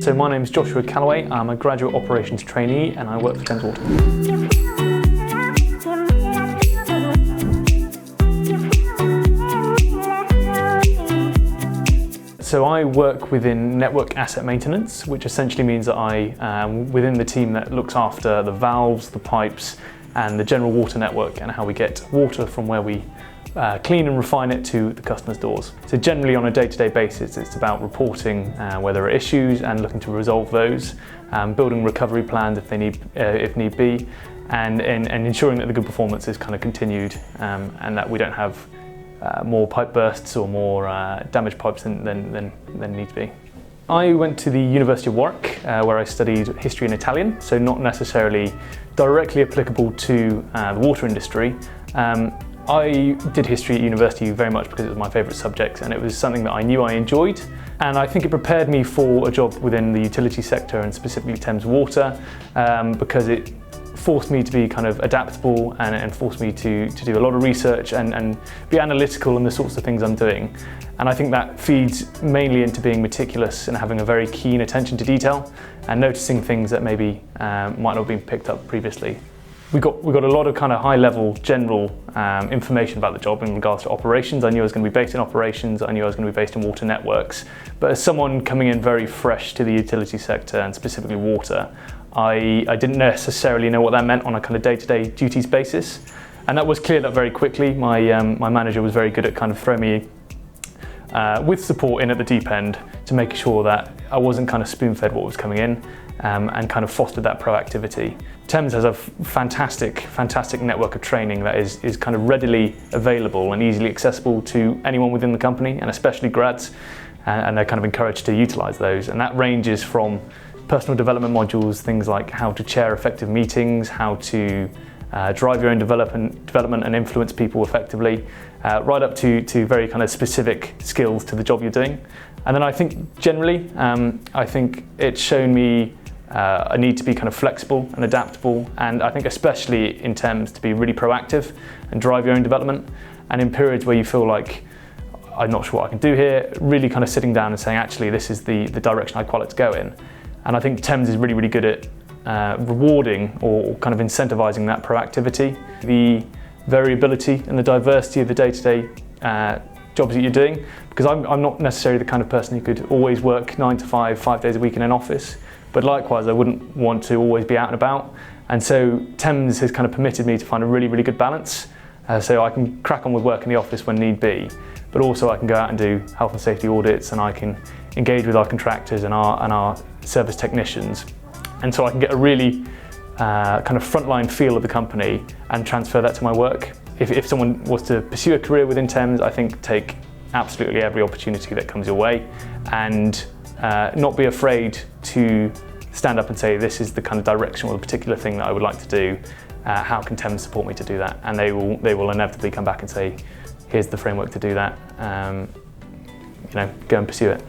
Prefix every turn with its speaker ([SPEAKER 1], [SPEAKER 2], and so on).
[SPEAKER 1] So my name is Joshua Callaway. I'm a graduate operations trainee and I work for Thames Water. So I work within network asset maintenance, which essentially means that I am within the team that looks after the valves, the pipes, and the general water network and how we get water from where we clean and refine it to the customer's doors. So generally on a day-to-day basis, it's about reporting where there are issues and looking to resolve those, building recovery plans if need be, and ensuring that the good performance is kind of continued and that we don't have more pipe bursts or more damaged pipes than need to be. I went to the University of Warwick where I studied history and Italian, so not necessarily directly applicable to the water industry. I did history at university very much because it was my favourite subject and it was something that I knew I enjoyed, and I think it prepared me for a job within the utility sector and specifically Thames Water because it forced me to be kind of adaptable and forced me to do a lot of research and be analytical in the sorts of things I'm doing. And I think that feeds mainly into being meticulous and having a very keen attention to detail and noticing things that maybe might not have been picked up previously. We got a lot of kind of high-level general information about the job in regards to operations. I knew I was going to be based in operations, I knew I was going to be based in water networks, but as someone coming in very fresh to the utility sector and specifically water, I didn't necessarily know what that meant on a kind of day-to-day duties basis, and that was cleared up very quickly. My manager was very good at kind of throwing me with support in at the deep end to make sure that I wasn't kind of spoon-fed what was coming in and kind of fostered that proactivity. Thames has a fantastic network of training that is kind of readily available and easily accessible to anyone within the company, and especially grads, and they're kind of encouraged to utilise those. And that ranges from personal development modules, things like how to chair effective meetings, how to drive your own development and influence people effectively, right up to very kind of specific skills to the job you're doing. And then I think generally, I think it's shown me a need to be kind of flexible and adaptable, and I think especially in terms to be really proactive and drive your own development. And in periods where you feel like I'm not sure what I can do here, really kind of sitting down and saying actually this is the direction I'd quite like to go in. And I think Thames is really good at rewarding or kind of incentivising that proactivity, the variability and the diversity of the day-to-day jobs that you're doing, because I'm not necessarily the kind of person who could always work 9 to 5, 5 days a week in an office, but likewise I wouldn't want to always be out and about. And so Thames has kind of permitted me to find a really good balance, so I can crack on with work in the office when need be, but also I can go out and do health and safety audits, and I can engage with our contractors and our service technicians, and so I can get a really kind of frontline feel of the company and transfer that to my work. If someone was to pursue a career within Thames, I think take absolutely every opportunity that comes your way, and not be afraid to stand up and say this is the kind of direction or the particular thing that I would like to do. How can Thames support me to do that? And they will inevitably come back and say, here's the framework to do that. Go and pursue it.